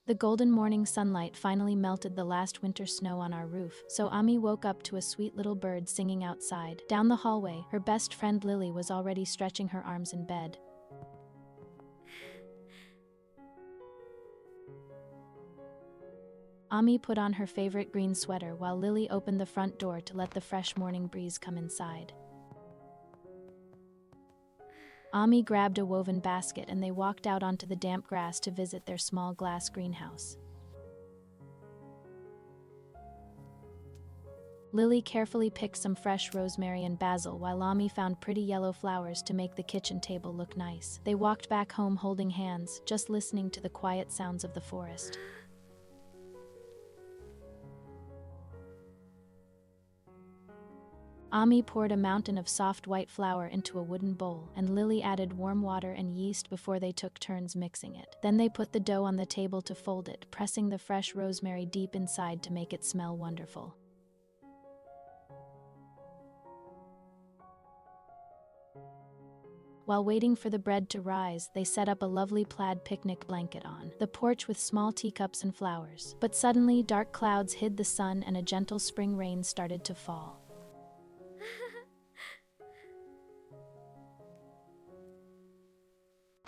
The golden morning sunlight finally melted the last winter snow on our roof, so Ami woke up to a sweet little bird singing outside. Down the hallway, her best friend Lily was already stretching her arms in bed. Ami put on her favorite green sweater while Lily opened the front door to let the fresh morning breeze come inside. Ami grabbed a woven basket and they walked out onto the damp grass to visit their small glass greenhouse. Lily carefully picked some fresh rosemary and basil while Ami found pretty yellow flowers to make the kitchen table look nice. They walked back home holding hands, just listening to the quiet sounds of the forest. Ami poured a mountain of soft white flour into a wooden bowl, and Lily added warm water and yeast before they took turns mixing it. Then they put the dough on the table to fold it, pressing the fresh rosemary deep inside to make it smell wonderful. While waiting for the bread to rise, they set up a lovely plaid picnic blanket on the porch with small teacups and flowers. But suddenly, dark clouds hid the sun and a gentle spring rain started to fall.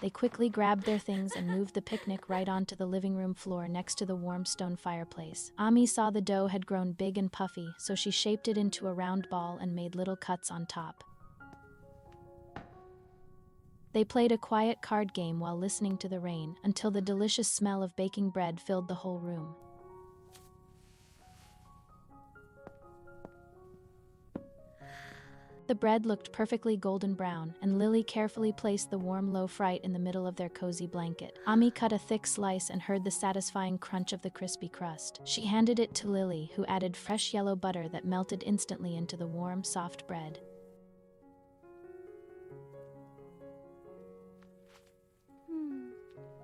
They quickly grabbed their things and moved the picnic right onto the living room floor next to the warm stone fireplace. Ami saw the dough had grown big and puffy, so she shaped it into a round ball and made little cuts on top. They played a quiet card game while listening to the rain, until the delicious smell of baking bread filled the whole room. The bread looked perfectly golden brown, and Lily carefully placed the warm loaf right in the middle of their cozy blanket. Ami cut a thick slice and heard the satisfying crunch of the crispy crust. She handed it to Lily, who added fresh yellow butter that melted instantly into the warm, soft bread.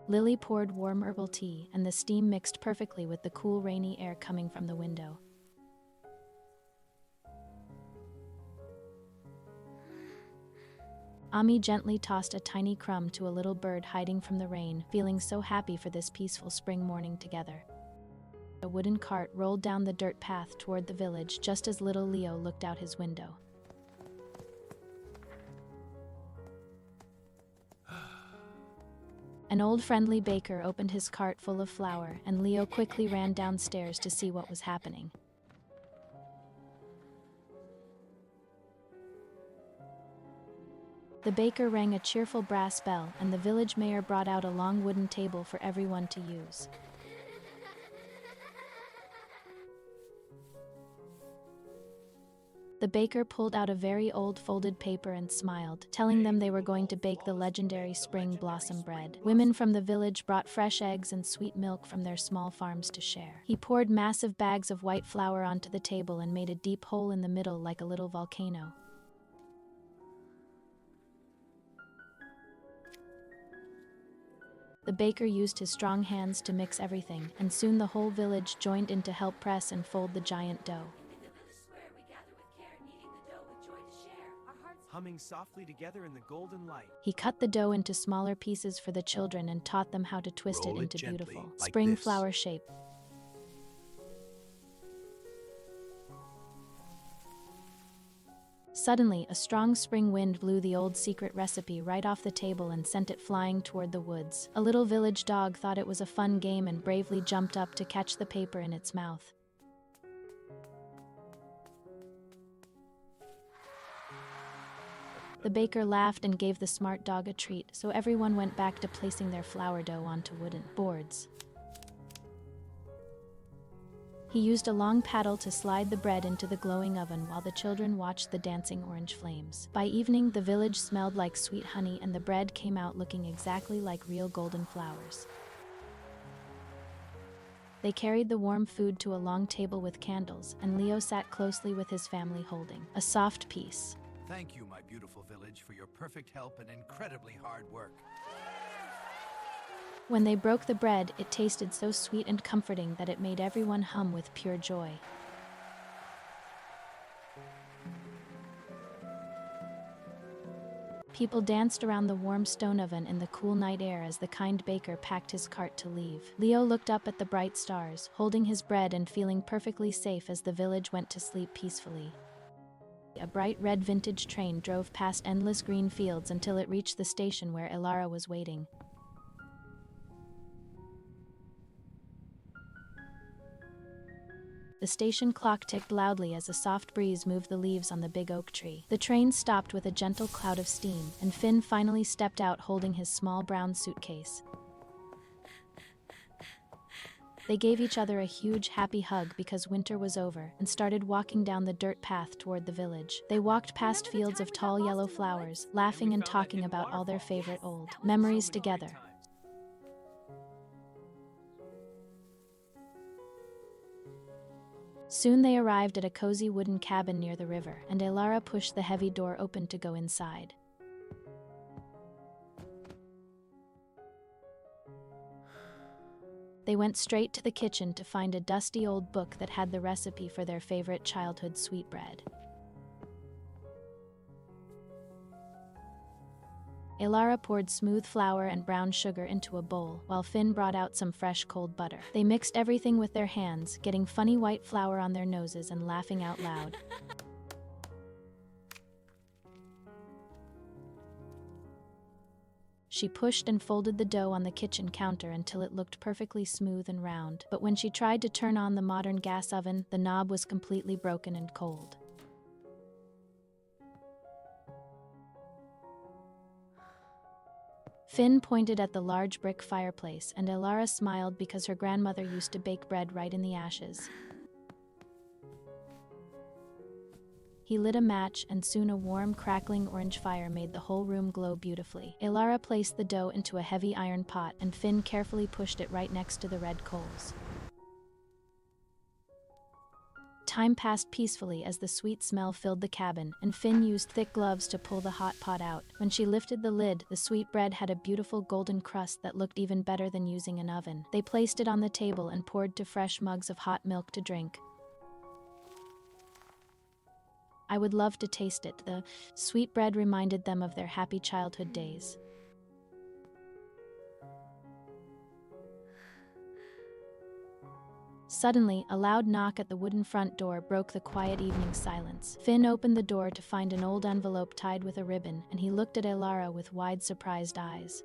Lily poured warm herbal tea, and the steam mixed perfectly with the cool, rainy air coming from the window. Ami gently tossed a tiny crumb to a little bird hiding from the rain, feeling so happy for this peaceful spring morning together. A wooden cart rolled down the dirt path toward the village just as little Leo looked out his window. An old friendly baker opened his cart full of flour, and Leo quickly ran downstairs to see what was happening. The baker rang a cheerful brass bell, and the village mayor brought out a long wooden table for everyone to use. The baker pulled out a very old folded paper and smiled, telling them they were going to bake the legendary spring blossom bread. Women from the village brought fresh eggs and sweet milk from their small farms to share. He poured massive bags of white flour onto the table and made a deep hole in the middle like a little volcano. The baker used his strong hands to mix everything, and soon the whole village joined in to help press and fold the giant dough. Humming softly together in the golden light. He cut the dough into smaller pieces for the children and taught them how to twist it into beautiful spring flower shape. Suddenly, a strong spring wind blew the old secret recipe right off the table and sent it flying toward the woods. A little village dog thought it was a fun game and bravely jumped up to catch the paper in its mouth. The baker laughed and gave the smart dog a treat, so everyone went back to placing their flour dough onto wooden boards. He used a long paddle to slide the bread into the glowing oven while the children watched the dancing orange flames. By evening, the village smelled like sweet honey and the bread came out looking exactly like real golden flowers. They carried the warm food to a long table with candles, and Leo sat closely with his family holding a soft piece. Thank you, my beautiful village, for your perfect help and incredibly hard work. When they broke the bread, it tasted so sweet and comforting that it made everyone hum with pure joy. People danced around the warm stone oven in the cool night air as the kind baker packed his cart to leave. Leo looked up at the bright stars, holding his bread and feeling perfectly safe as the village went to sleep peacefully. A bright red vintage train drove past endless green fields until it reached the station where Elara was waiting. The station clock ticked loudly as a soft breeze moved the leaves on the big oak tree. The train stopped with a gentle cloud of steam, and Finn finally stepped out holding his small brown suitcase. They gave each other a huge, happy hug because winter was over, and started walking down the dirt path toward the village. They walked past fields of tall yellow flowers, laughing and talking about all their favorite old memories together. Soon they arrived at a cozy wooden cabin near the river, and Elara pushed the heavy door open to go inside. They went straight to the kitchen to find a dusty old book that had the recipe for their favorite childhood sweetbread. Elara poured smooth flour and brown sugar into a bowl, while Finn brought out some fresh cold butter. They mixed everything with their hands, getting funny white flour on their noses and laughing out loud. She pushed and folded the dough on the kitchen counter until it looked perfectly smooth and round, but when she tried to turn on the modern gas oven, the knob was completely broken and cold. Finn pointed at the large brick fireplace, and Elara smiled because her grandmother used to bake bread right in the ashes. He lit a match, and soon a warm, crackling orange fire made the whole room glow beautifully. Elara placed the dough into a heavy iron pot, and Finn carefully pushed it right next to the red coals. Time passed peacefully as the sweet smell filled the cabin, and Finn used thick gloves to pull the hot pot out. When she lifted the lid, the sweet bread had a beautiful golden crust that looked even better than using an oven. They placed it on the table and poured two fresh mugs of hot milk to drink. I would love to taste it. The sweet bread reminded them of their happy childhood days. Suddenly, a loud knock at the wooden front door broke the quiet evening silence. Finn opened the door to find an old envelope tied with a ribbon, and he looked at Elara with wide, surprised eyes.